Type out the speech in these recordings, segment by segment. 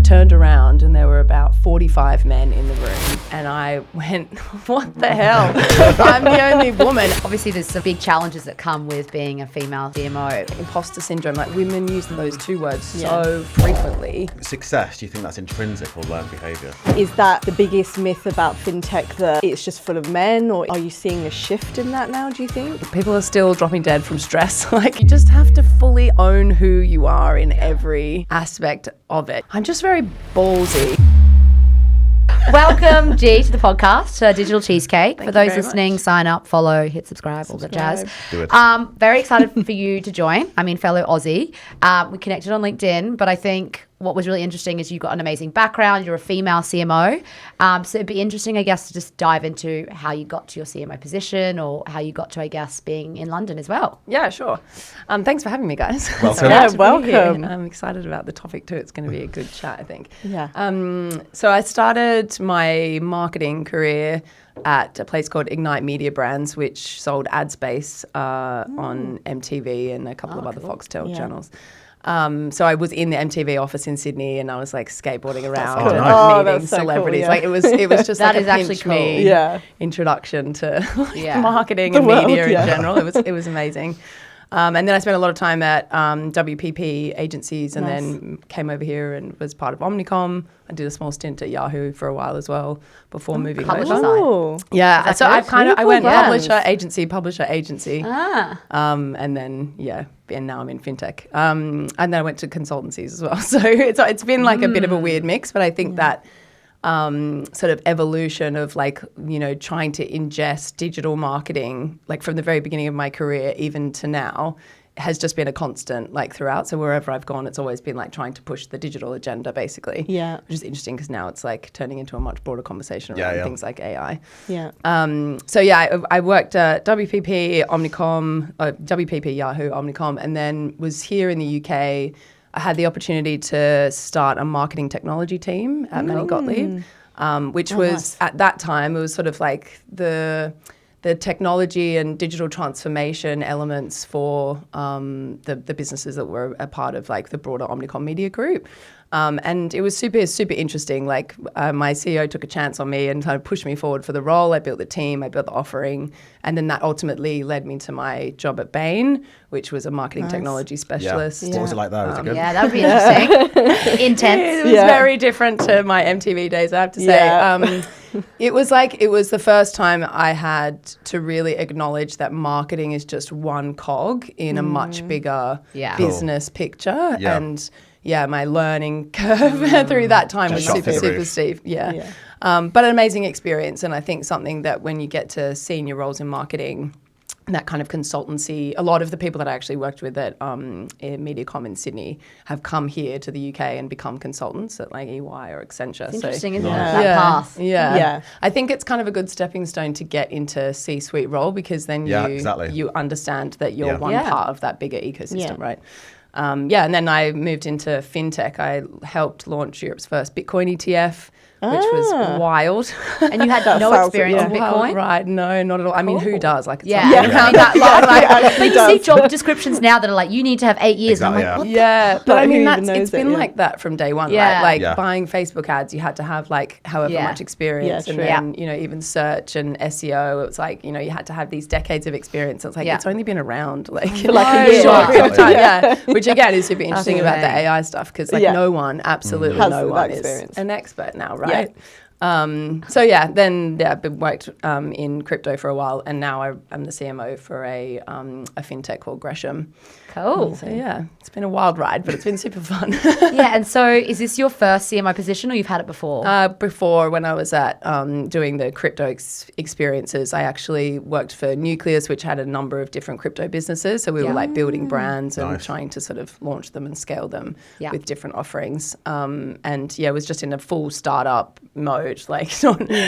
turned around and there were about 45 men in the room, and I went, what the hell? I'm the only woman. Obviously, there's some big challenges that come with being a female CMO. Imposter syndrome, like women use those two words so frequently. Success, do you think that's intrinsic or learned behaviour? Is that the biggest myth about fintech, that it's just full of men, or are you seeing a shift in that now, do you think? People are still dropping dead from stress. Like, you just have to fully own who you are in every aspect of it. I'm just very ballsy. Welcome, G, to the podcast, Digital Cheesecake. For those very listening, much. sign up, follow, hit subscribe, all the jazz. Do it. Very excited for you to join. I mean, fellow Aussie. We connected on LinkedIn, but I think what was really interesting is you've got an amazing background. You're a female CMO. So it'd be interesting, I guess, to just dive into how you got to your CMO position, or how you got to, I guess, being in London as well. Yeah, sure. Thanks for having me, guys. Welcome. So Yeah, glad to be welcome. here, and I'm excited about the topic too. It's going to be a good chat, I think. Yeah. So I started my marketing career at a place called Ignite Media Brands, which sold ad space on MTV and a couple of other Foxtel channels. So I was in the MTV office in Sydney, and I was like skateboarding around cool. and Oh, meeting that's so cool, celebrities. yeah. Like it was just That like is a actually pinch cool. me Yeah. introduction to Yeah. marketing The and world, media yeah. in general. It was amazing. And then I spent a lot of time at WPP agencies, and then came over here and was part of Omnicom. I did a small stint at Yahoo for a while as well before moving publisher over. side. Oh. Yeah, so I kind of I went brands. publisher agency, and then and now I'm in fintech, and then I went to consultancies as well. So it's been like a bit of a weird mix, but I think that sort of evolution of like, you know, trying to ingest digital marketing, like from the very beginning of my career even to now, has just been a constant like throughout. So wherever I've gone, it's always been like trying to push the digital agenda basically. Yeah. Which is interesting because now it's like turning into a much broader conversation around things like AI. Yeah. I worked at WPP, Omnicom, WPP, Yahoo, Omnicom, and then was here in the UK. I had the opportunity to start a marketing technology team at Manning Gottlieb, which was at that time, it was sort of like the technology and digital transformation elements for the businesses that were a part of like the broader Omnicom Media Group. And it was super, super interesting. Like my CEO took a chance on me and kind of pushed me forward for the role. I built the team, I built the offering, and then that ultimately led me to my job at Bain, which was a marketing technology specialist. What was it like there? Was it good? Yeah, that would be interesting. Intense. It was very different to my MTV days, I have to say. Yeah. It was the first time I had to really acknowledge that marketing is just one cog in a much bigger business picture. Yeah. And my learning curve through that time was Shot super, through the super roof. steep. Yeah. But an amazing experience. And I think something that when you get to senior roles in marketing, that kind of consultancy, a lot of the people that I actually worked with at MediaCom in Sydney have come here to the UK and become consultants at like EY or Accenture. It's interesting, so, isn't it? That path. Yeah. I think it's kind of a good stepping stone to get into C-suite role, because then you understand that you're one part of that bigger ecosystem, right? And then I moved into fintech. I helped launch Europe's first Bitcoin ETF, which was wild. And you had no experience in Bitcoin? Wild ride. No, not at all. I mean, who does? Like, it's Yeah. not around that long. But you see job descriptions now that are like, you need to have 8 years. Exactly, and I'm like, what? Yeah, but Like, I who mean, even knows it's been it, like that from day one, Yeah. right? Like buying Facebook ads, you had to have like however Yeah. much experience, Yeah, and true. then you know even search and SEO. It was like you had to have these decades of experience. It's like it's only been around like For like a year. short period of Exactly. time, which again is super interesting about the Fascinating. AI stuff, because like no one, absolutely Has no that one is experience. an expert now, right? I've been worked in crypto for a while, and now I'm the CMO for a fintech called Gresham. Cool. So it's been a wild ride, but it's been super fun. Yeah, and so is this your first CMO position, or you've had it before? Before, when I was at doing the crypto experiences, I actually worked for Nucleus, which had a number of different crypto businesses. So we were like building brands and trying to sort of launch them and scale them with different offerings. It was just in a full startup mode, like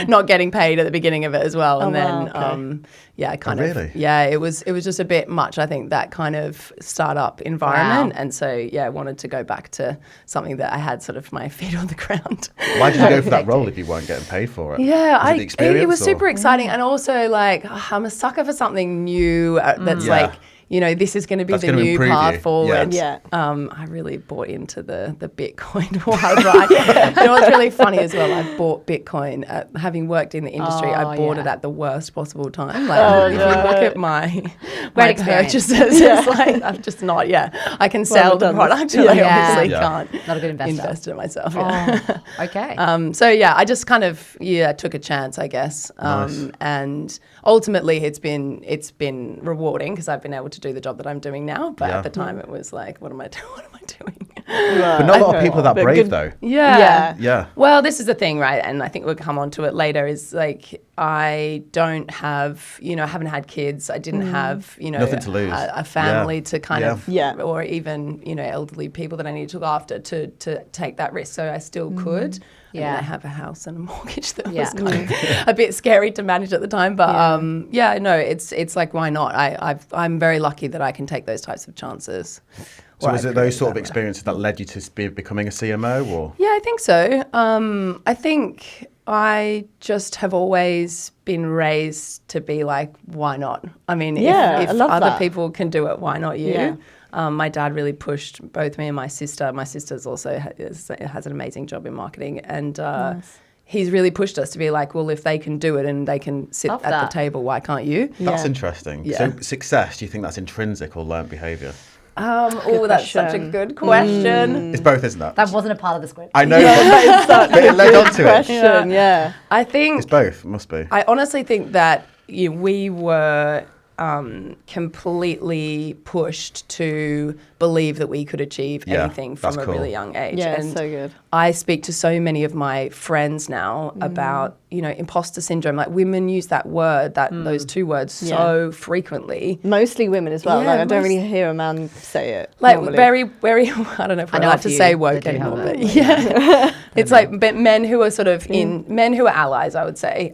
not getting paid at the beginning of it as well. And it was just a bit much, I think, that kind of startup environment. Wow. And so, I wanted to go back to something that I had sort of my feet on the ground. Why did you go for that role if you weren't getting paid for it? Yeah, Was it the it was experience, super or? exciting. And also, like, I'm a sucker for something new that's like, this is going to be That's the gonna new improve path you. forward. Yeah. I really bought into the Bitcoin wild ride. You know what's really funny as well? I bought Bitcoin having worked in the industry. I bought it at the worst possible time. Like if you look at my experience. purchases, it's like I'm just not. Yeah, I can sell the product, but I obviously can't Not a good investor. invest in it myself. Okay. So yeah, I just kind of took a chance, I guess, and ultimately it's been rewarding because I've been able to do the job that I'm doing now. But at the time, it was like, what am I doing? But not a lot of people are that brave, though. Yeah. Well, this is the thing, right? And I think we'll come on to it later. Is like I don't have, I haven't had kids. I didn't have, Nothing to lose. a family to kind of, Yeah. or even, elderly people that I need to look after to take that risk. So I still could. Yeah. I have a house and a mortgage that was kind of a bit scary to manage at the time. But it's like, why not? I'm very lucky that I can take those types of chances. So was it those sort of experiences that led you to becoming a CMO, or? Yeah, I think so. I think I just have always been raised to be like, why not? I mean, if I love other that. people can do it, why not you? Yeah. My dad really pushed both me and my sister. My sister's also has an amazing job in marketing, and he's really pushed us to be like, well, if they can do it and they can sit at the table, why can't you? That's interesting. Yeah. So success, do you think that's intrinsic or learned behaviour? That's such a good question. It's both, isn't it? That wasn't a part of the script. I know, but it led on to it. Question, yeah. I think It's both, it must be. I honestly think that we were completely pushed to believe that we could achieve anything from a really young age. Yeah, and so good. I speak to so many of my friends now about, imposter syndrome. Like women use that word, those two words so frequently. Mostly women as well. Yeah, like I don't really hear a man say it. Like normally. very, very, I don't know if I know like a to few say that woke do have anymore, it. but yeah. It's like men who are sort of men who are allies, I would say,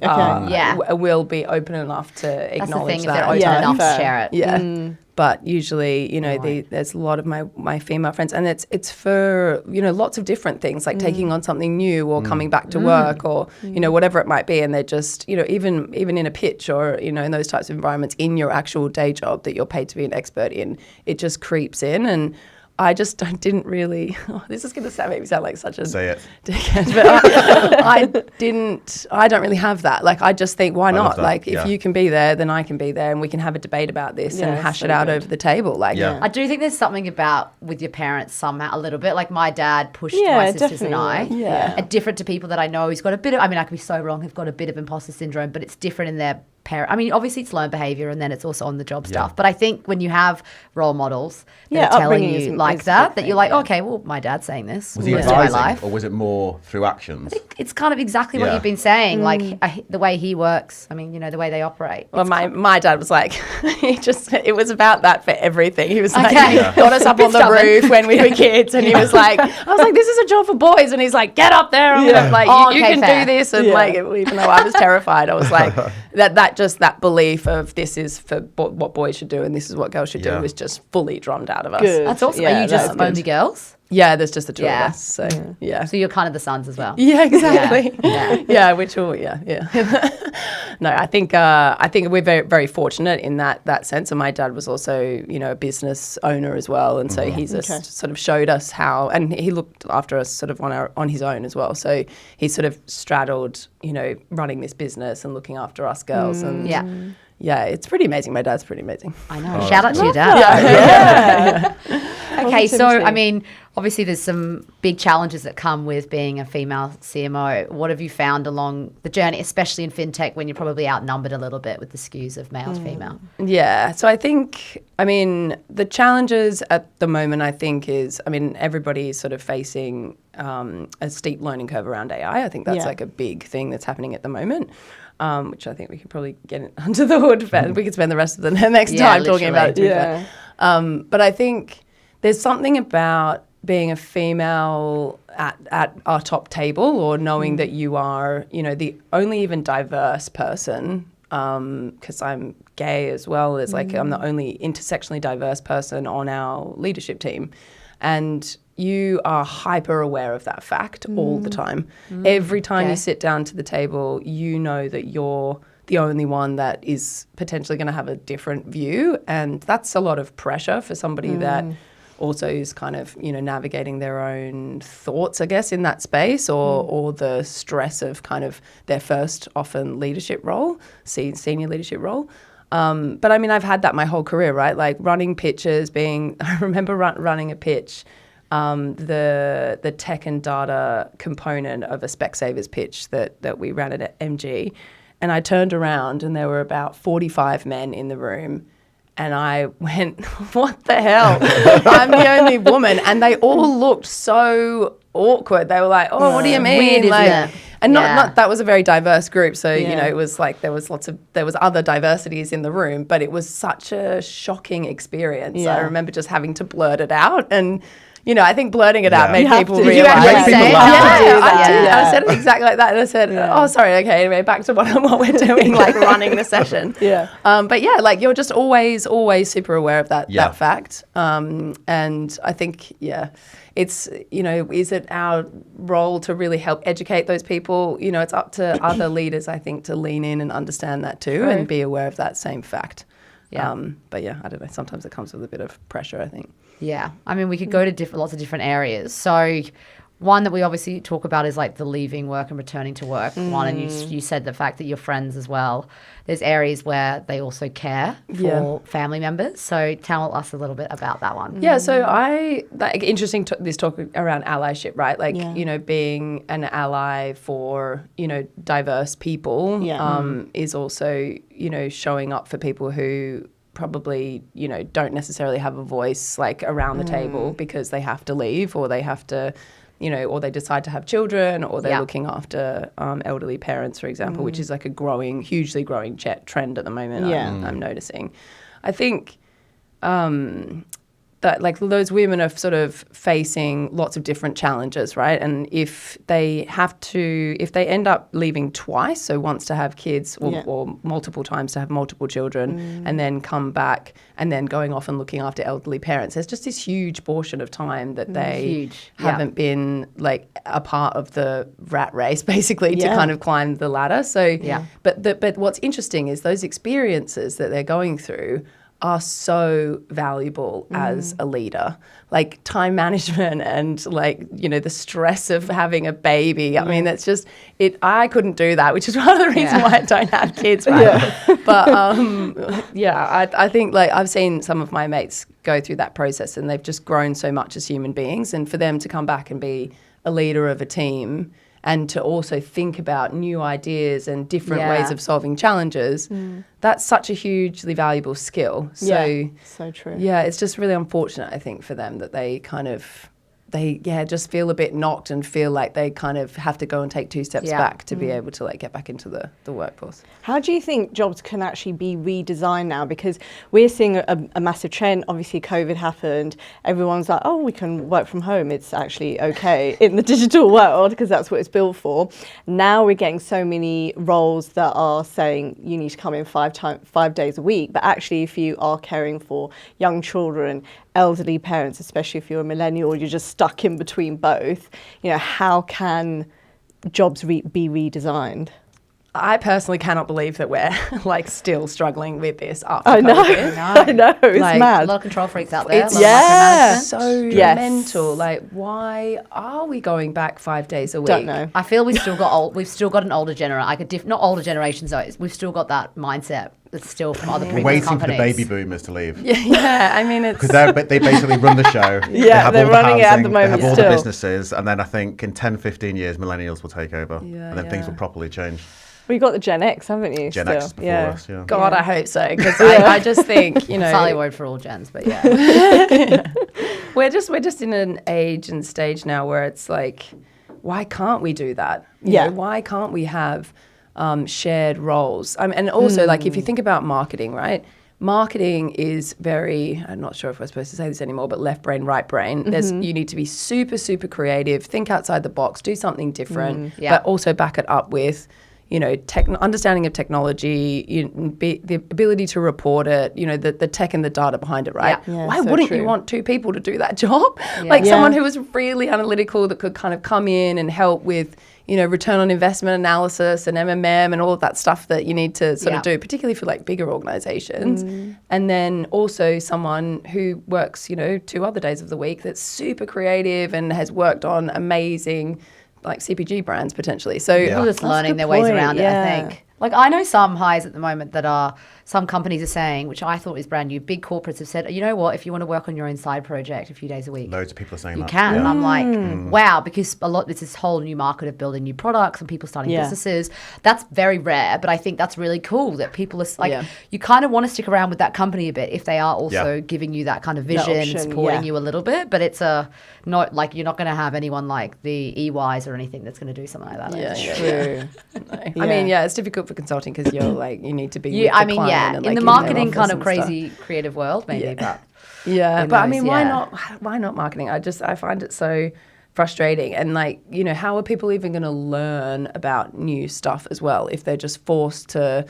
will be open enough to That's the acknowledge thing, if that. they're open Yeah, enough fair. to share it. Yeah. But usually, there's a lot of my female friends, and it's for, lots of different things, like taking on something new or coming back to work or, whatever it might be. And they're just, even in a pitch or, in those types of environments, in your actual day job that you're paid to be an expert in, it just creeps in. And I didn't really, this is going to make me sound like such a dickhead, but I don't really have that. Like, I just think, why not? Like, if you can be there, then I can be there and we can have a debate about this and hash it out over the table. Like, I do think there's something about with your parents somehow a little bit. Like my dad pushed my sisters and I. And different to people that I know who's got a bit of, I could be so wrong, who've got a bit of imposter syndrome, but it's different in their parent. Obviously it's learned behavior and then it's also on the job stuff. But I think when you have role models that are telling you like that you're like, okay, well, my dad's saying this. Was he advising, or was it more through actions? I think it's kind of exactly what you've been saying, like the way he works. The way they operate. Well, my dad was like, it was about that for everything. He was like, Okay. got us up on the roof when we were kids, and he was like, I was like, this is a job for boys, and he's like, get up there, I'm gonna, like, you can do this, and like, even though I was terrified, I was like, that belief of this is for what boys should do and this is what girls should do was just fully drummed out of us. Good. That's awesome. Yeah, Are you just only girls? Yeah, there's just the two of us. So So you're kind of the sons as well. Yeah, exactly. Yeah. Which will No, I think we're very, very fortunate in that sense. And my dad was also, a business owner as well, and so he's just sort of showed us how, and he looked after us sort of on his own as well. So he sort of straddled, running this business and looking after us girls, and it's pretty amazing. My dad's pretty amazing. I know. Shout out to your dad. Okay, so obviously there's some big challenges that come with being a female CMO. What have you found along the journey, especially in fintech, when you're probably outnumbered a little bit with the skews of male to female? Yeah, so I think, the challenges at the moment, I think, is, everybody is sort of facing a steep learning curve around AI. I think that's like a big thing that's happening at the moment. Which I think we could probably get under the hood. We could spend the rest of the next time talking about it. But I think there's something about being a female at our top table, or knowing that you are, the only even diverse person, because I'm gay as well, as like I'm the only intersectionally diverse person on our leadership team. And you are hyper aware of that fact all the time. Every time you sit down to the table, you know that you're the only one that is potentially going to have a different view. And that's a lot of pressure for somebody that also is kind of, navigating their own thoughts, I guess, in that space, or the stress of kind of their first often leadership role, senior leadership role. But I mean, I've had that my whole career, right? Like running pitches, I remember running a pitch, the tech and data component of a Specsavers pitch that we ran at MG. And I turned around and there were about 45 men in the room. And I went, what the hell? I'm the only woman. And they all looked so awkward. They were like, oh, what do you mean? Weird, like, isn't it? and not that was a very diverse group. So, it was like there was other diversities in the room, but it was such a shocking experience. Yeah. I remember just having to blurt it out. And, I think blurting it out made You have people to. Did realize. you actually Make people say it? laugh. Yeah, I that. did. Yeah. I said it exactly like that. And I said, oh, sorry, okay, anyway, back to what we're doing, like running the session. Yeah. But yeah, like you're just always super aware of that fact. And I think, it's, is it our role to really help educate those people? It's up to other leaders, I think, to lean in and understand that too and be aware of that same fact. Yeah. But yeah, I don't know. Sometimes it comes with a bit of pressure, I think. Yeah. I mean, we could go to lots of different areas. So one that we obviously talk about is like the leaving work and returning to work one. And you said the fact that you're friends as well. There's areas where they also care for family members. So tell us a little bit about that one. Yeah, so interesting this talk around allyship, right? Like, being an ally for, diverse people is also, showing up for people who probably, don't necessarily have a voice like around the table because they have to leave or they have to, or they decide to have children or they're looking after elderly parents, for example, which is like a hugely growing trend at the moment. I'm noticing. I think that like those women are sort of facing lots of different challenges, right? And if they end up leaving twice, so once to have kids or multiple times to have multiple children and then come back and then going off and looking after elderly parents, there's just this huge portion of time that they haven't been like a part of the rat race basically to kind of climb the ladder. So, but what's interesting is those experiences that they're going through are so valuable as a leader, like time management and like, the stress of having a baby. I mean, that's just it. I couldn't do that, which is one of the reasons why I don't have kids. Right? But I think like I've seen some of my mates go through that process and they've just grown so much as human beings. And for them to come back and be a leader of a team and to also think about new ideas and different ways of solving challenges, that's such a hugely valuable skill. So, so true. Yeah, it's just really unfortunate, I think, for them that they kind of, just feel a bit knocked and feel like they kind of have to go and take two steps back to be able to like get back into the workforce. How do you think jobs can actually be redesigned now? Because we're seeing a massive trend. Obviously, COVID happened. Everyone's like, oh, we can work from home. It's actually okay in the digital world because that's what it's built for. Now we're getting so many roles that are saying you need to come in 5 days a week. But actually, if you are caring for young children, elderly parents, especially if you're a millennial, you're just stuck in between both. How can jobs be redesigned? I personally cannot believe that we're like still struggling with this after I know. COVID. I know, it's like, mad. A lot of control freaks out there. It's a lot of micromanagement. so mental. Like, why are we going back 5 days a week? Don't know. I feel we've still got an older generation. Not older generations though. We've still got that mindset that's still from other previous Waiting companies. for the baby boomers to leave. Yeah, I mean, it's... Because they basically run the show. They're all running the it at housing, the moment They have all still. the businesses. And then I think in 10, 15 years, millennials will take over. And then things will properly change. Well, you got the Gen X, haven't you? Gen still? X is before us, yeah. God, I hope so. Because I just think, Slightly word for all gens, but yeah. we're just in an age and stage now where it's like, why can't we do that? You know, why can't we have shared roles? And also, like, if you think about marketing, right? Marketing is very, I'm not sure if we're supposed to say this anymore, but left brain, right brain. You need to be super, super creative, think outside the box, do something different, but also back it up with, understanding of technology, the ability to report it, the tech and the data behind it, right? Yeah. Why so wouldn't true. you want 2 people to do that job? Yeah. Someone who was really analytical that could kind of come in and help with, return on investment analysis and MMM and all of that stuff that you need to sort of do, particularly for bigger organizations. And then also someone who works, 2 other days of the week that's super creative and has worked on amazing CPG brands potentially. So People just learning their ways around it, I think. I know some hires at the moment that are, some companies are saying, which I thought was brand new, big corporates have said, you know what, if you want to work on your own side project a few days a week, Loads of people are saying you that. can. Yeah. And I'm like, wow, because it's this whole new market of building new products and people starting businesses. That's very rare, but I think that's really cool that people are you kind of want to stick around with that company a bit if they are also giving you that kind of vision and supporting you a little bit. But it's not you're not going to have anyone like the EYs or anything that's going to do something like that. True. I mean, it's difficult for consulting because you're you need to be with the client and, in the in their marketing office kind of and crazy creative world maybe, but but I mean, knows? why not marketing? I find it so frustrating. And how are people even going to learn about new stuff as well if they're just forced to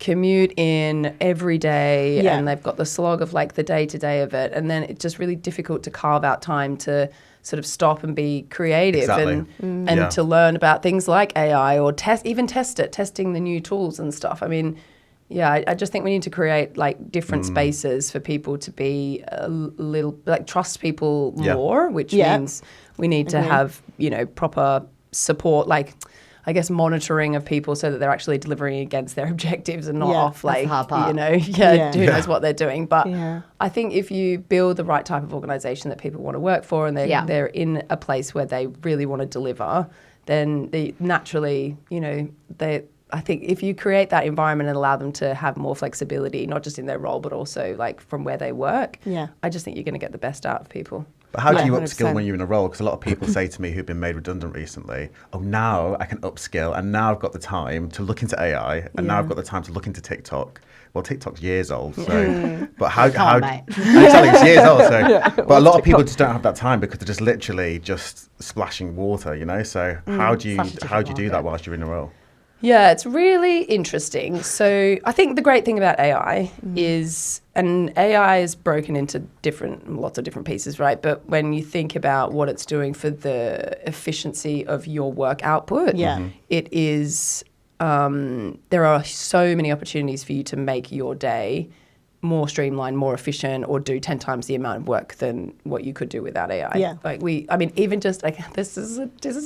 commute in every day and they've got the slog of the day-to-day of it, and then it's just really difficult to carve out time to sort of stop and be creative and to learn about things like AI or testing the new tools and stuff. I mean, I just think we need to create different spaces for people to be a little trust people more, which means we need to have, proper support, I guess monitoring of people so that they're actually delivering against their objectives and not off that's the hard part. who knows what they're doing. But I think if you build the right type of organization that people want to work for and they're in a place where they really want to deliver, then naturally, I think if you create that environment and allow them to have more flexibility, not just in their role, but also from where they work, I just think you're going to get the best out of people. But how do you 100%. upskill when you're in a role? Because a lot of people say to me who've been made redundant recently, now I can upskill and now I've got the time to look into AI and now I've got the time to look into TikTok. Well, TikTok's years old, so but how mate. exactly, it's years old. So, but a lot of people just don't have that time because they're just literally just splashing water, So how do you do that whilst you're in a role? Yeah, it's really interesting. So I think the great thing about AI is, and AI is broken into lots of different pieces, right? But when you think about what it's doing for the efficiency of your work output, it is, there are so many opportunities for you to make your day more streamlined, more efficient, or do 10 times the amount of work than what you could do without AI. Yeah. Even just this is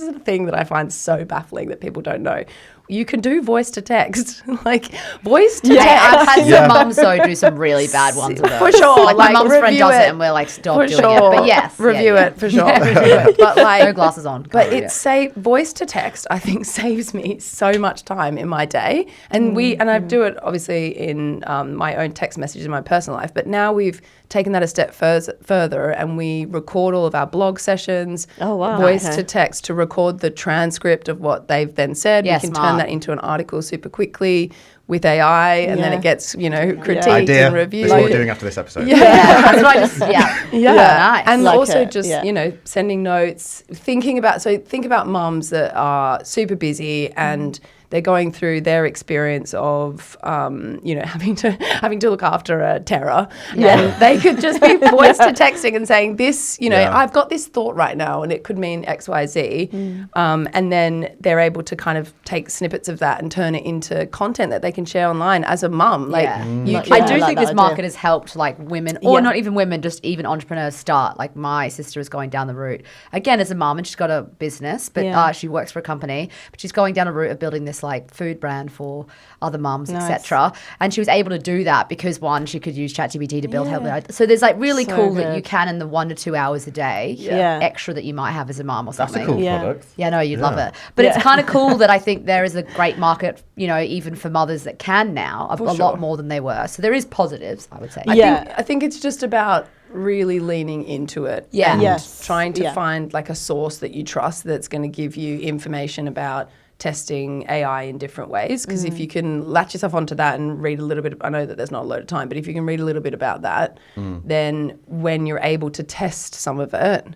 a thing that I find so baffling that people don't know. You can do voice to text, voice to text. I've had some mums do some really bad ones of those. For sure. My mum's friend does it. And we're stop For doing sure. it. But yes. Review it for sure. But no glasses on. But voice to text, I think, saves me so much time in my day. And I do it obviously in my own text messages in my personal life. But now we've taken that a step further and we record all of our blog sessions, voice to text to record the transcript of what they've then said. We can turn that into an article super quickly with AI and then it gets, critiqued and reviewed. That's what we're doing after this episode. That's what I just, nice. And also sending notes, think about mums that are super busy and they're going through their experience of, having to look after a terror. And they could just be voice to texting and saying this, I've got this thought right now and it could mean X, Y, Z. And then they're able to kind of take snippets of that and turn it into content that they can share online as a mum. I do think this market has helped women, or not even women, just even entrepreneurs start. My sister is going down the route, again, as a mum, and she's got a business, but she works for a company, but she's going down a route of building this food brand for other mums, etc. And she was able to do that because one, she could use ChatGPT to build her. So there's really cool that you can in the 1 to 2 hours a day extra that you might have as a mum or something. That's a cool product. Yeah, no, you'd love it. But it's kind of cool that I think there is a great market, even for mothers that can now, a lot more than they were. So there is positives, I would say. I think it's just about really leaning into it and trying to find a source that you trust that's going to give you information about testing AI in different ways, because if you can latch yourself onto that and read a little bit, I know that there's not a load of time, but if you can read a little bit about that, then when you're able to test some of it,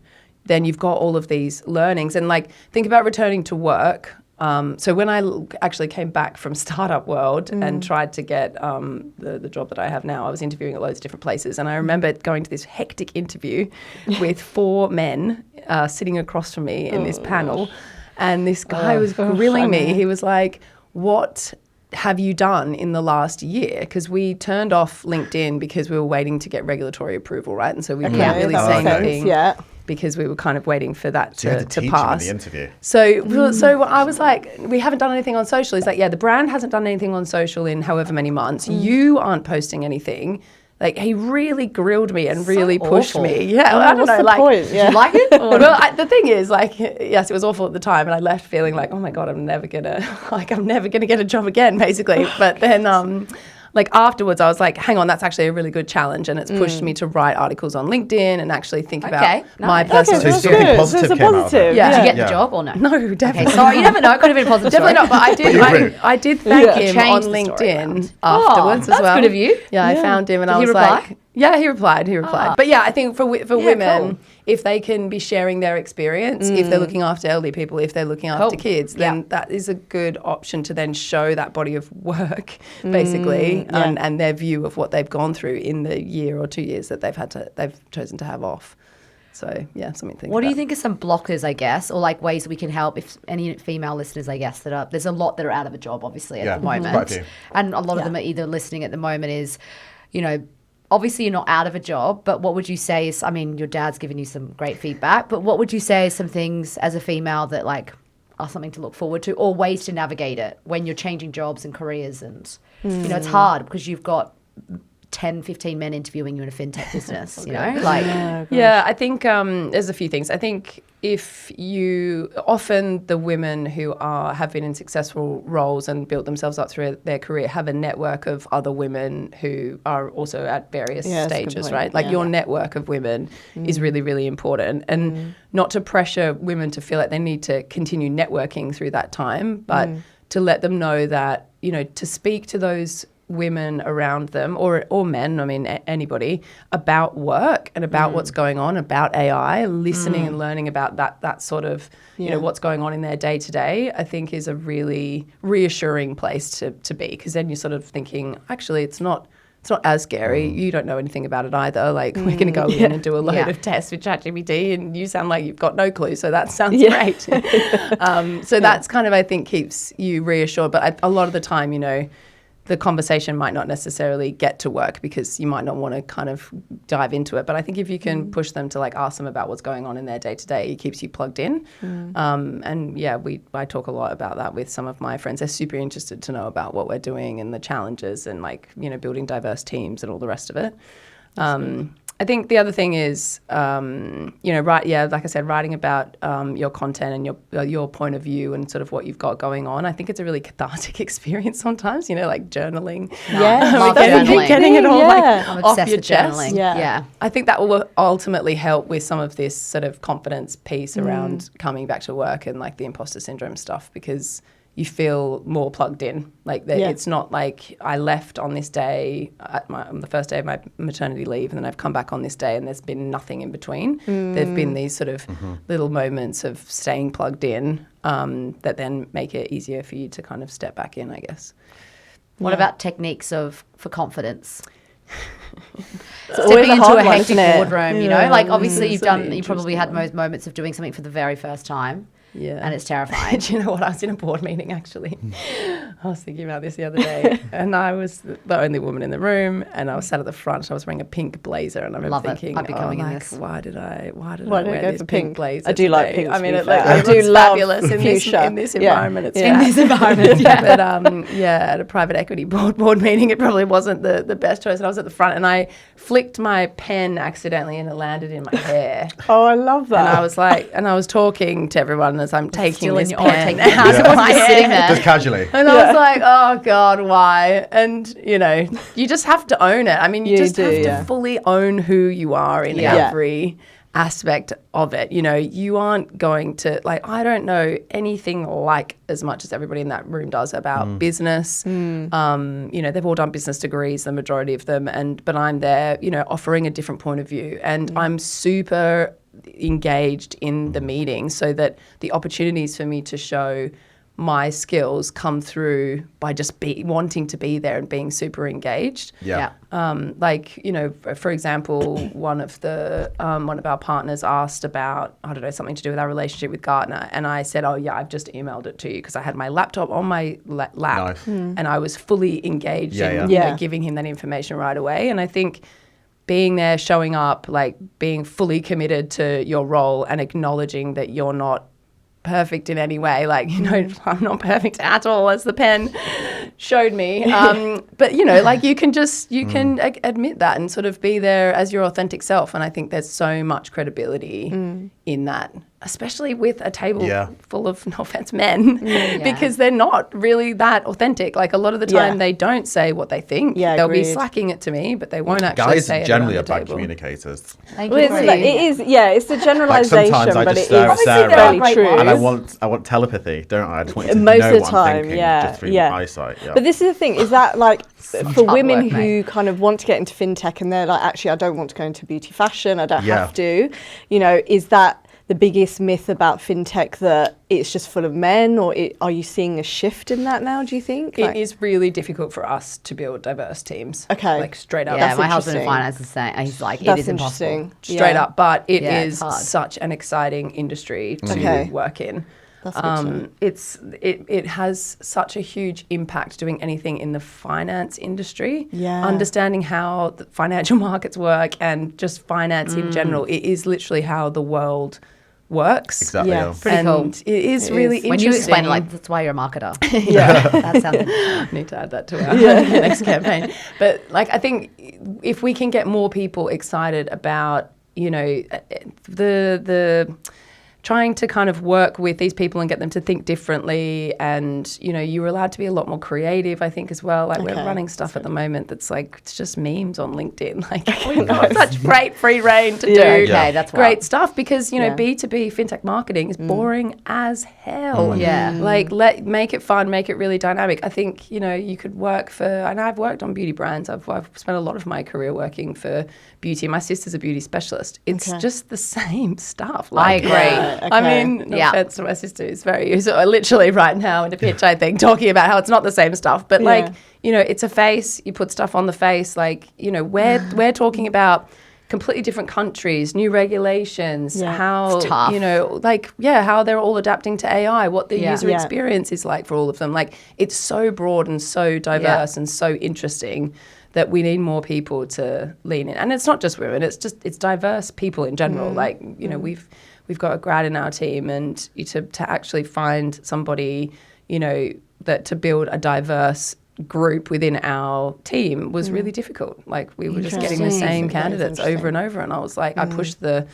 then you've got all of these learnings. And think about returning to work So when I actually came back from startup world and tried to get the job that I have now, I was interviewing at loads of different places. And I remember going to this hectic interview with 4 men sitting across from me in this panel. And this guy was grilling me. He was like, what have you done in the last year? Because we turned off LinkedIn because we were waiting to get regulatory approval, right? And so we couldn't really say anything because we were kind of waiting for that to pass. In the interview. So I was like, we haven't done anything on social. He's like, yeah, the brand hasn't done anything on social in however many months. You aren't posting anything. Like, he really grilled me and really pushed me. Yeah, I don't know. Point? Did you like it? Well, the thing is, like, yes, it was awful at the time, and I left feeling like, oh my God, I'm never gonna get a job again, basically. But then, like, afterwards, I was like, hang on, that's actually a really good challenge, and it's pushed me to write articles on LinkedIn and actually think about my personal So something positive came out of it. Yeah. Did you get the job or no? No, definitely. Okay, sorry, you never know. It could have been a positive. Definitely not, but I did thank him on Changed the story LinkedIn afterwards as well. That's good of you. Yeah, I found him and Did I he was reply? like, yeah, he replied. But yeah, I think for women, cool. if they can be sharing their experience, if they're looking after elderly people, if they're looking after kids, then that is a good option to then show that body of work, basically, and their view of what they've gone through in the year or 2 years that they've chosen to have off. So yeah, something to think What about. do you think are some blockers, I guess, or like ways we can help if any female listeners, I guess, there's a lot that are out of a job, obviously, at the moment. Quite a few. And a lot of them are either listening at the moment is, you know, obviously you're not out of a job, but what would you say is, I mean, your dad's given you some great feedback, but what would you say is some things as a female that like are something to look forward to or ways to navigate it when you're changing jobs and careers? And, you know, it's hard because you've got 10, 15 men interviewing you in a fintech business, you know? Like, yeah, I think there's a few things. I think often the women who have been in successful roles and built themselves up through their career have a network of other women who are also at various stages, right? Like your network of women is really, really important. And not to pressure women to feel like they need to continue networking through that time, but to let them know that, you know, to speak to those women around them or men, I mean, anybody, about work and about what's going on, about AI, listening and learning about that sort of, you know, what's going on in their day to day, I think is a really reassuring place to be, because then you're sort of thinking, actually, it's not as scary. You don't know anything about it either. Like, we're going to go in and do a load of tests with ChatGPT and you sound like you've got no clue. So that sounds great. So that's kind of, I think, keeps you reassured. But a lot of the time, you know, the conversation might not necessarily get to work because you might not want to kind of dive into it. But I think if you can push them to like ask them about what's going on in their day to day, it keeps you plugged in. And yeah, I talk a lot about that with some of my friends. They're super interested to know about what we're doing and the challenges and like, you know, building diverse teams and all the rest of it. I think the other thing is, you know, like I said, writing about your content and your point of view and sort of what you've got going on. I think it's a really cathartic experience sometimes, you know, like journaling. Love getting it all like I'm off obsessed your with chest. journaling. Yeah. I think that will ultimately help with some of this sort of confidence piece around coming back to work and like the imposter syndrome stuff, because you feel more plugged in. Like it's not like I left on this day on the first day of my maternity leave and then I've come back on this day and there's been nothing in between. There've been these sort of little moments of staying plugged in that then make it easier for you to kind of step back in, I guess. What about techniques for confidence? Stepping into a hectic boardroom, you know, like obviously you probably had most most moments of doing something for the very first time. Yeah. And it's terrifying. Do you know what? I was in a board meeting, actually. I was thinking about this the other day. And I was the only woman in the room. And I was sat at the front. I was wearing a pink blazer. And I remember thinking, I'd be coming in this. why did I wear this pink blazer I do today? like pink. I mean, it looks fabulous in this environment. It's in this environment, But at a private equity board meeting, it probably wasn't the best choice. And I was at the front and I flicked my pen accidentally and it landed in my hair. Oh, I love that. And I was like, and I was talking to everyone as I'm taking this pen out of my Just hair. casually. And I was like, oh God, why? And, you know, you just have to own it. I mean, you just have to fully own who you are in every aspect of it. You know, you aren't going to, like, I don't know anything like as much as everybody in that room does about business. You know, they've all done business degrees, the majority of them. But I'm there, you know, offering a different point of view. And I'm super engaged in the meeting so that the opportunities for me to show my skills come through by just wanting to be there and being super engaged. Yeah. Like, you know, for example, one of our partners asked about, I don't know, something to do with our relationship with Gartner. And I said, oh, yeah, I've just emailed it to you because I had my laptop on my lap Nice. and I was fully engaged in Yeah. you know, giving him that information right away. And I think being there, showing up, like being fully committed to your role and acknowledging that you're not perfect in any way, like, you know, I'm not perfect at all, as the pen showed me, but you know, like you can admit that and sort of be there as your authentic self. And I think there's so much credibility in that, especially with a table full of, no offense, men, because they're not really that authentic. Like a lot of the time they don't say what they think. They'll be slacking it to me, but they won't actually Guys say it generally around are the bad table. communicators. Thank Well, you. it's a generalisation, sometimes I but just it is stare at very Sarah. true. And I want telepathy, don't I? I just want you to Most know of the what time, I'm thinking just through eyesight. Yeah. But this is the thing, is that like for hard women work, who mate. kind of want to get into fintech and they're like, actually, I don't want to go into beauty fashion, I don't Yeah. have to, you know, is that the biggest myth about fintech, that it's just full of men, or are you seeing a shift in that now, do you think? It is really difficult for us to build diverse teams. Okay. Like straight up. Yeah, That's my husband in interesting. finance is saying, he's like, it That's is impossible. interesting. Straight Yeah. up. But it Yeah, it's is hard. such an exciting industry to Okay. work in. That's good to know. It has such a huge impact doing anything in the finance industry. Yeah. Understanding how the financial markets work and just finance in general. It is literally how the world works. Exactly. Yeah. Yeah. Pretty and cool. it is really is. interesting. When you explain it, like, that's why you're a marketer. Yeah. That sounds Need to add that to our next campaign. But like, I think if we can get more people excited about, you know, the trying to kind of work with these people and get them to think differently, and you know, you're allowed to be a lot more creative, I think, as well. Like we're running stuff at the moment that's like, it's just memes on LinkedIn. Like we've got such great free reign to do Okay, that's great wild. stuff, because you know, Yeah. B2B fintech marketing is boring as hell. Yeah. Like make it fun, make it really dynamic. I think, you know, you could work for, and I've worked on beauty brands. I've spent a lot of my career working for beauty. My sister's a beauty specialist. It's just the same stuff. I agree. I mean, no Yeah. offense to my sister, who's very literally right now in a pitch, I think, talking about how it's not the same stuff. But like, you know, it's a face. You put stuff on the face. Like, you know, we're talking about completely different countries, new regulations, how It's tough. you know, like how they're all adapting to AI, what the user Yeah. experience is like for all of them. Like it's so broad and so diverse and so interesting that we need more people to lean in. And it's not just women, it's diverse people in general. Like, you know, we've got a grad in our team, and to actually find somebody, you know, that to build a diverse group within our team was really difficult. Like we were just getting the Interesting. same That is candidates over interesting. and over, and I was like, I pushed the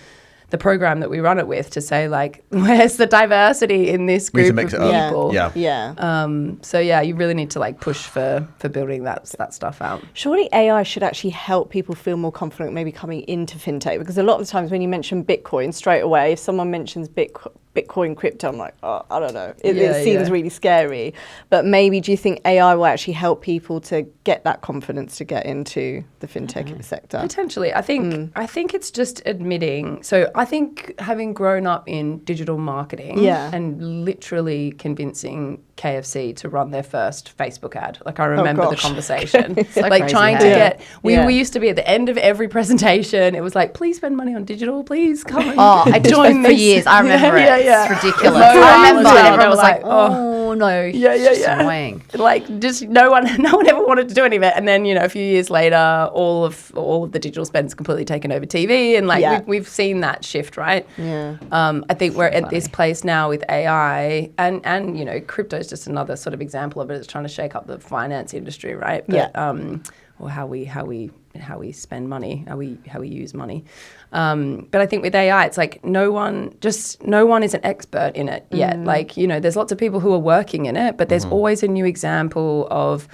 program that we run it with to say, like, where's the diversity in this We need to group mix of it up. people? Yeah. So yeah, you really need to like push for building that stuff out. Surely AI should actually help people feel more confident maybe coming into fintech, because a lot of the times when you mention Bitcoin, straight away, if someone mentions Bitcoin crypto, I'm like, oh, I don't know. It seems really scary. But maybe do you think AI will actually help people to get that confidence to get into the fintech sector? Potentially. I think it's just admitting. So I think having grown up in digital marketing and literally convincing KFC to run their first Facebook ad. Like I remember the gosh. conversation. So like crazy, trying to hey? get we used to be at the end of every presentation. It was like, please spend money on digital, please come and Oh, I joined for this. years. I remember it. Yeah. It's ridiculous. No I one remember was everyone there. was like, They were like, oh no. Yeah. It's just annoying. Like just no one ever wanted to do any of it. And then, you know, a few years later, all of the digital spend's completely taken over TV, and like we've seen that shift, right? Yeah. I think we're at this place now with AI, and you know, crypto is just another sort of example of it. It's trying to shake up the finance industry, right? But, or how we spend money, how we use money. But I think with AI, it's like no one is an expert in it yet. Like, you know, there's lots of people who are working in it, but there's always a new example of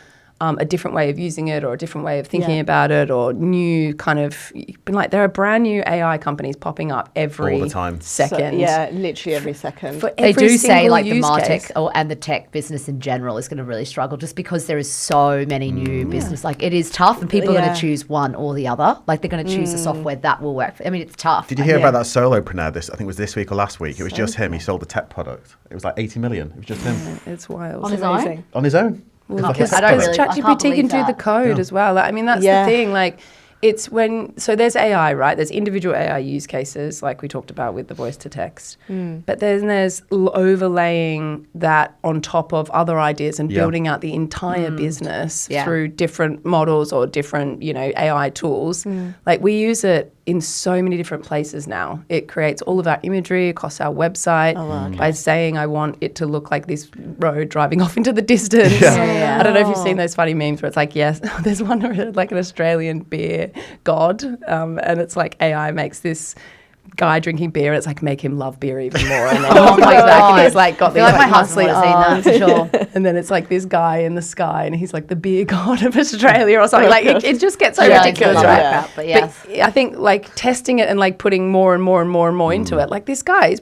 a different way of using it or a different way of thinking about it or new kind of, like there are brand new AI companies popping up every all the time. second. So, literally every second. For They every do say single like the use martech case. and the tech business in general is going to really struggle just because there is so many new business. Like it is tough and people are going to choose one or the other. Like they're going to choose the software that will work. I mean, it's tough. Did you hear about that solopreneur? I think it was this week or last week. It was just him. He sold a tech product. It was like 80 million. It was just him It's wild. On his Amazing. own? on his own. Because I don't really- I can't ChatGPT can believe do the that. code as well. Like, I mean, that's the thing. Like, it's when, so there's AI, right? There's individual AI use cases, like we talked about with the voice to text. But then there's overlaying that on top of other ideas and building out the entire business through different models or different, AI tools. Like, we use it in so many different places now. It creates all of our imagery across our website by saying, I want it to look like this road driving off into the distance. I don't know if you've seen those funny memes where it's like, yes, there's one where it's like an Australian beer god, and it's like AI makes this guy drinking beer, it's like make him love beer even more. And then Oh my God. he's like got I feel these like my husband would have seen that for sure. and then it's like this guy in the sky and he's like the beer god of Australia or something. Like it just gets so ridiculous, love right? that crap, but yes. But I think like testing it and like putting more and more and more and more into it. Like this guy,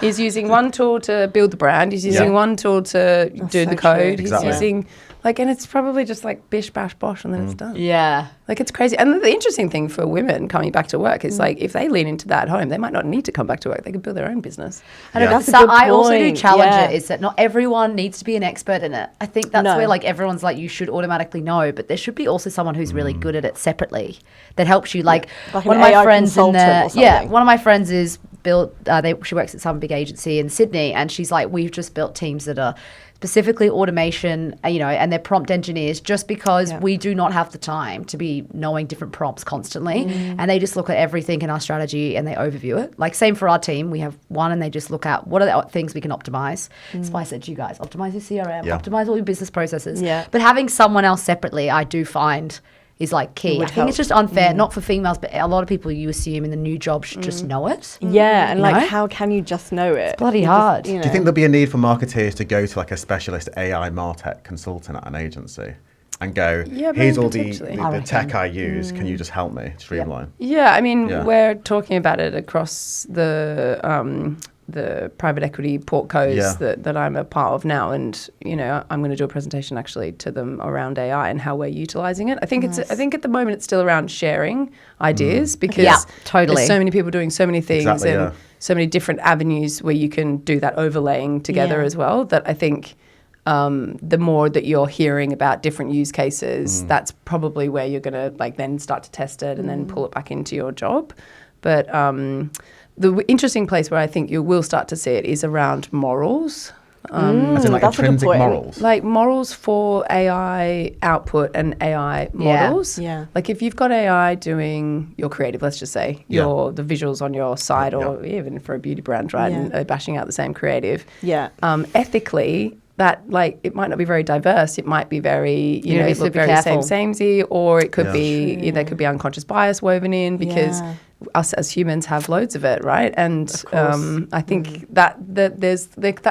he's using one tool to build the brand, he's using one tool to do the code, he's using and it's probably just like bish, bash, bosh, and then it's done. Yeah. Like, it's crazy. And the interesting thing for women coming back to work is, like, if they lean into that at home, they might not need to come back to work. They could build their own business. And That's a so good I also do point. challenge Yeah. it is that not everyone needs to be an expert in it. I think that's where, like, everyone's like, you should automatically know, but there should be also someone who's really good at it separately that helps you. Like Like one an of my AI friends in consultant or the, something. one of my friends is built, she works at some big agency in Sydney, and she's like, we've just built teams that are specifically automation, and they're prompt engineers just because we do not have the time to be knowing different prompts constantly. And they just look at everything in our strategy and they overview it. Like same for our team, we have one and they just look at what are the things we can optimize. That's why I said to you guys, optimize your CRM, optimize all your business processes. Yeah. But having someone else separately, I do find is like key. I think it's just unfair, not for females, but a lot of people you assume in the new job should just know it. Yeah, and You like, know? how can you just know it? bloody You hard. Do you think there'll be a need for marketeers to go to like a specialist AI martech consultant at an agency and go, Yeah, here's all potentially. the tech I use, can you just help me streamline? Yeah, I mean, Yeah. we're talking about it across the private equity portcos that I'm a part of now, and I'm going to do a presentation actually to them around AI and how we're utilizing it. I think I think at the moment it's still around sharing ideas because totally. there's so many people doing so many things Exactly, and so many different avenues where you can do that overlaying together as well. That I think. The more that you're hearing about different use cases, that's probably where you're going to then start to test it and then pull it back into your job. But the interesting place where I think you will start to see it is around morals. As in like that's a good intrinsic point. morals. Like morals for AI output and AI models. Yeah. Like if you've got AI doing your creative, let's just say, the visuals on your site or even for a beauty brand, right? And they're bashing out the same creative. Yeah. Ethically, that it might not be very diverse. It might be very, You know, be look super very careful. samey, or it could be there could be unconscious bias woven in because Yeah. us as humans have loads of it, right? And I think that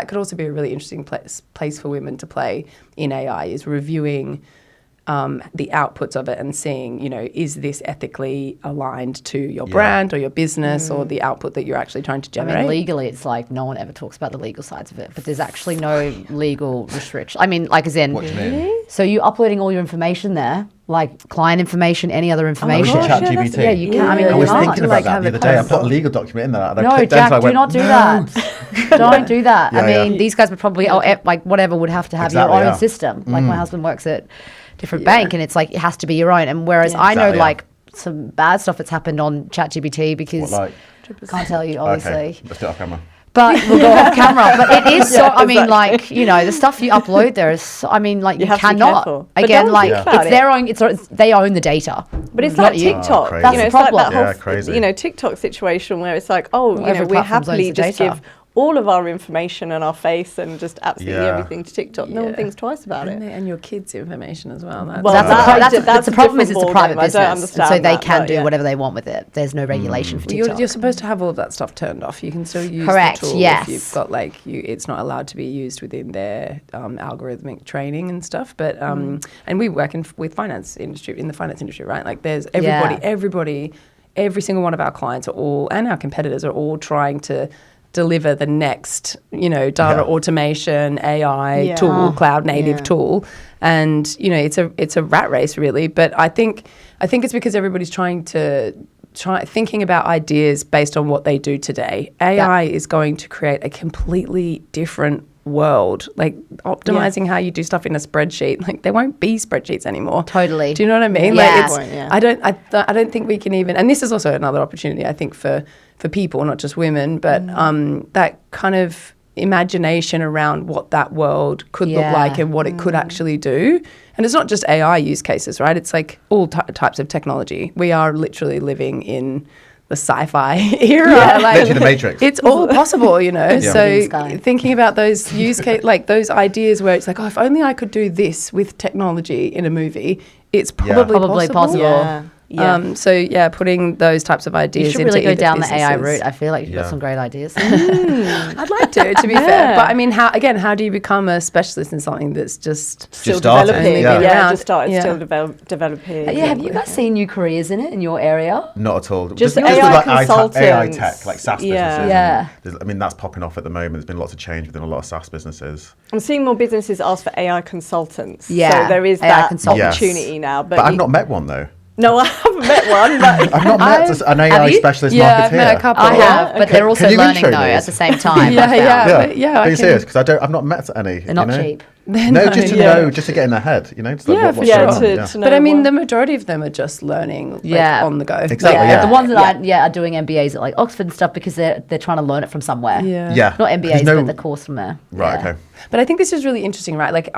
could also be a really interesting place for women to play in AI is reviewing the outputs of it and seeing, is this ethically aligned to your brand or your business or the output that you're actually trying to I generate? mean, legally, it's like no one ever talks about the legal sides of it, but there's actually no legal restriction. I mean, like as in, What do you mean? so you uploading all your information there, like client information, any other information. Oh, gosh, ChatGPT. Yeah, you can. I mean, I you was can't. thinking Like, about that have the it other day. I closed put a off. legal document in there. And I No, clicked enter, Jack, I do went, not do "No." that. Don't do that. I Yeah, mean, yeah. these guys would probably, whatever would have to have Exactly, your own yeah. system. Like my husband works at different bank and it's like, it has to be your own. And whereas I know Exactly, yeah. like some bad stuff that's happened on ChatGPT because What, like? can't tell you, obviously. Okay, let's do it off camera. But we'll go off camera. But it is so, I mean, like, the stuff you upload there is, so, I mean, like, you have to be cannot. careful. But Again, don't like, think about it's their own, they own the data. But it's not like you. TikTok. crazy. That's the it's like problem. that whole, Yeah, crazy. TikTok situation where it's like, we every platform happily owns the just data. give all of our information and our face and just absolutely Yeah. everything to TikTok. No one Yeah. thinks twice about it. And your kids' information as well. Well, That's the a problem is different it's a private ballgame. I business, don't and understand so they that, can but do yeah. whatever they want with it. There's no regulation for TikTok. You're supposed to have all of that stuff turned off. You can still use Correct, the tool yes. if you've got it's not allowed to be used within their algorithmic training and stuff. But and we work with finance industry in the finance industry, right? Like there's everybody, every single one of our clients and our competitors are all trying to deliver the next, data automation, AI tool, cloud native tool. And, it's a rat race really. But I think it's because everybody's thinking about ideas based on what they do today. AI is going to create a completely different world, like optimizing how you do stuff in a spreadsheet. Like there won't be spreadsheets anymore. Totally. Do you know what I mean? Yeah. Like I don't think we can even, and this is also another opportunity I think for people, not just women, but that kind of imagination around what that world could look like and what it could actually do. And it's not just AI use cases, right? It's like all types of technology. We are literally living in the sci-fi era. Literally the Matrix. It's all possible, So Sky. thinking about those use case, like those ideas where it's like, if only I could do this with technology in a movie, it's probably possible. Yeah. Yeah. So putting those types of ideas You should into really go either down the AI businesses. route. I feel like you've got some great ideas. I'd like to be fair. But I mean, how do you become a specialist in something that's just Still started. developing. Yeah. Yeah, just started, Yeah. still developing. Yeah, have you guys seen new careers in it in your area? Not at all. Just with, AI like consultants. AI tech, like SaaS Yeah. businesses. Yeah. I mean, that's popping off at the moment. There's been lots of change within a lot of SaaS businesses. I'm seeing more businesses ask for AI consultants. Yeah, So there is AI that consultants. opportunity now. But I've not met one though. No, I haven't met one. But I've not met an Have AI you? specialist I've marketeer. met a couple. I have, but they're also Can you learning intro though these? at the same time. Yeah, I found. yeah. Are you I serious? Because I've not met any. They're not cheap. No, just to know, just to get in their head, just like Yeah, what's for going sure. on. to know But I mean, what- the majority of them are just learning on the go. Exactly, Yeah, yeah. the ones that are doing MBAs at like Oxford and stuff because they're trying to learn it from somewhere. Yeah. Yeah. Not MBAs, There's but the course from there. Right, Yeah. okay. But I think this is really interesting, right? Like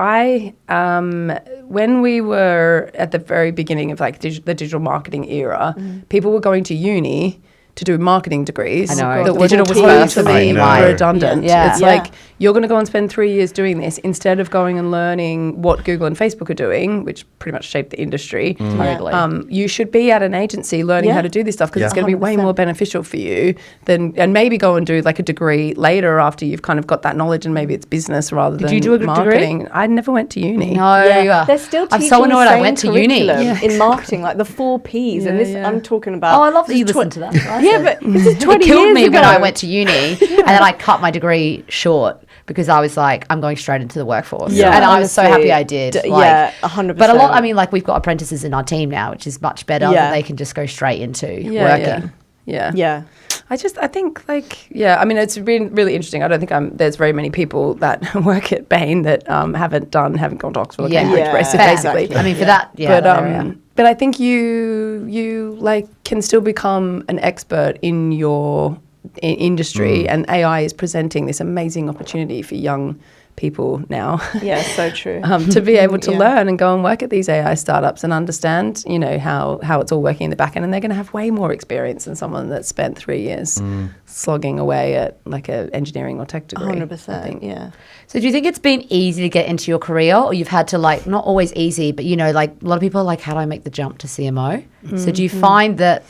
when we were at the very beginning of like the digital marketing era, people were going to uni to do marketing degrees. I know. That were Digital was totally I know. redundant. Yeah. It's Yeah. like you're going to go and spend 3 years doing this instead of going and learning what Google and Facebook are doing, which pretty much shaped the industry. Totally. You should be at an agency learning how to do this stuff because it's going to be way 100%. more beneficial for you and maybe go and do like a degree later after you've kind of got that knowledge and maybe it's business rather than you do a degree? marketing. I never went to uni. No, Yeah, they're still I'm teaching so annoyed the I same went to uni. curriculum in marketing, like the 4 Ps. and this, Yeah. I'm talking about. Oh, I love that you this is listened to that. Yeah, but this is 20 It killed years me ago. when I went to uni and then I cut my degree short because I was like, I'm going straight into the workforce. Yeah, and I was so honestly, happy I did. yeah, 100%. But a lot, I mean, like we've got apprentices in our team now, which is much better Yeah. that they can just go straight into Yeah, working. Yeah. I think I mean, it's been really interesting. I don't think there's very many people that work at Bain that haven't gone to Oxford or Yeah. Cambridge, Yeah. basically. Exactly. I mean, for that, yeah. But I think you like can still become an expert in your industry, and AI is presenting this amazing opportunity for young people now. Yeah, so true. To be able to Yeah. learn and go and work at these AI startups and understand, how it's all working in the back end, and they're going to have way more experience than someone that's spent 3 years slogging away at like a engineering or tech degree. 100%. Yeah. So do you think it's been easy to get into your career, or you've had to like, not always easy, but like a lot of people are like, how do I make the jump to CMO? So do you find that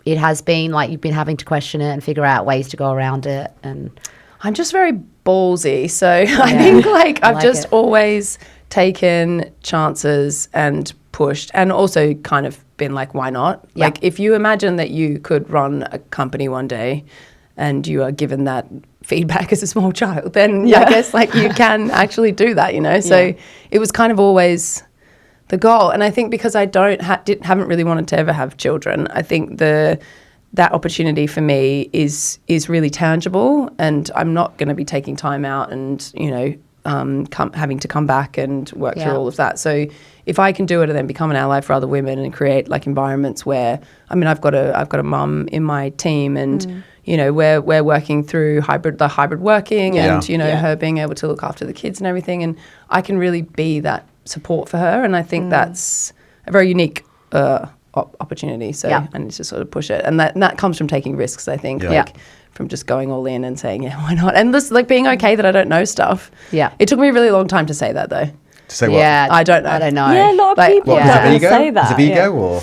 it has been like you've been having to question it and figure out ways to go around it? And I'm just very ballsy. So I think like I've like just it. always taken chances and pushed, and also kind of been like, why not? Yeah. Like if you imagine that you could run a company one day and you are given that feedback as a small child, then I guess like you can actually do that, So it was kind of always the goal. And I think because I haven't really wanted to ever have children, I think that opportunity for me is really tangible, and I'm not going to be taking time out and having to come back and work through all of that. So if I can do it and then become an ally for other women and create like environments where, I mean, I've got a mum in my team, and we're working through hybrid working, and her being able to look after the kids and everything, and I can really be that support for her, and I think that's a very unique opportunity. So Yeah. I need to sort of push it. And that comes from taking risks, I think. Yeah. Like from just going all in and saying, yeah, why not? And this, like being okay that I don't know stuff. Yeah. It took me a really long time to say that though. To say what? Yeah. I don't know. I don't know. Yeah, a lot of Like, people what, Was don't it ego? say that. Was it ego or?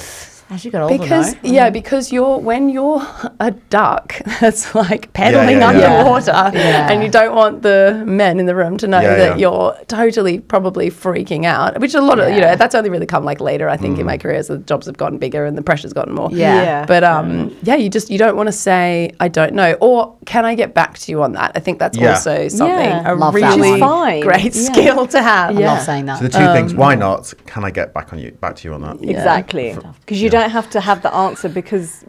As you got older, Because no? because when you're a duck that's like pedaling yeah, yeah. underwater Yeah. and you don't want the men in the room to know Yeah, that yeah. you're totally probably freaking out, which a lot of Yeah. that's only really come like later I think in my career as the jobs have gotten bigger and the pressure's gotten more. Yeah. But you don't want to say I don't know, or can I get back to you on that? I think that's Yeah. also something Yeah. a Love that really one. Fine. great Yeah. skill to have. I Yeah. love saying that. So the two things, why not? Can I get back to you on that? Exactly. Because you don't have to have the answer, because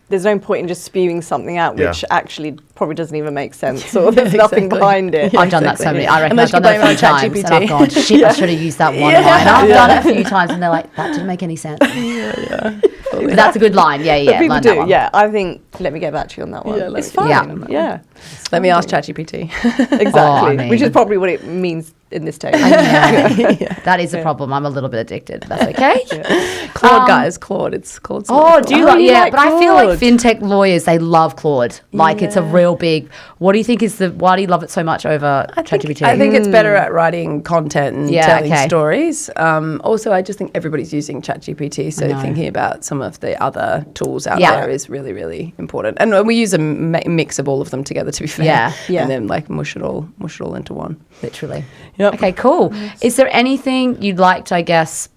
there's no point in just spewing something out which Yeah. actually probably doesn't even make sense, or there's nothing exactly. behind it. I've done that so many. I reckon Unless I've you done that a few blame it on times, and I've ChatGPT. gone, shit, I should have used that one line. I've done it a few times, and they're like, that didn't make any sense. But that's a good line. Yeah, yeah. People learn do, that one. yeah. I think, let me get back to you on that one. Yeah, let It's me fine. get Yeah, Let me ask ChatGPT. exactly. Oh, I Which is mean- probably what it means in this tone. Yeah. That is a problem. I'm a little bit addicted. That's okay. Claude, guys, Claude. It's called. Oh, do you like? you Yeah, like but I feel like Claude? fintech lawyers, they love Claude. Like it's a real big. What do you think is the? Why do you love it so much over ChatGPT? I think it's better at writing content and Yeah, telling okay. stories. Also, I just think everybody's using ChatGPT, so know. thinking about some of the other tools out Yeah. there is really, really important. And we use a mix of all of them together, to be fair. Yeah. Yeah. And then like mush it all into one. Literally. Yep. Okay, cool. Is there anything you'd like to, I guess,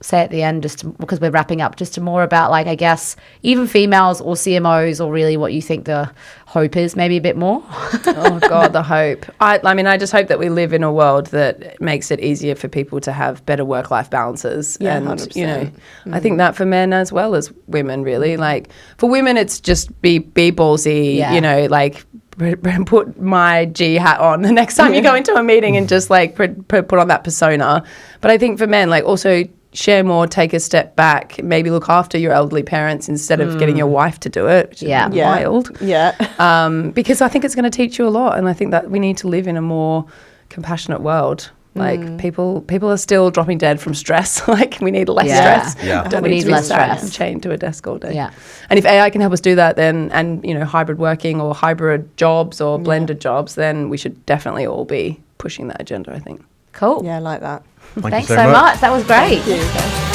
say at the end, because we're wrapping up, just to more about, like, I guess, even females or CMOs, or really what you think the hope is, maybe a bit more? Oh God, the hope. I mean, I just hope that we live in a world that makes it easier for people to have better work-life balances. Yeah, and 100%. I think that for men as well as women, really. Like for women, it's just be ballsy. Yeah. Like put my G hat on the next time you go into a meeting and just like put on that persona. But I think for men, like also share more, take a step back, maybe look after your elderly parents instead of getting your wife to do it, which is wild. Yeah. Because I think it's going to teach you a lot, and I think that we need to live in a more compassionate world. Like people are still dropping dead from stress. Like we need less Yeah. stress. Yeah. Don't We need need to be less sat stress. and chained to a desk all day. Yeah. And if AI can help us do that, then and hybrid working or hybrid jobs or blended jobs, then we should definitely all be pushing that agenda, I think. Cool. Yeah, I like that. Thank Thanks you so much. That was great. Thank you.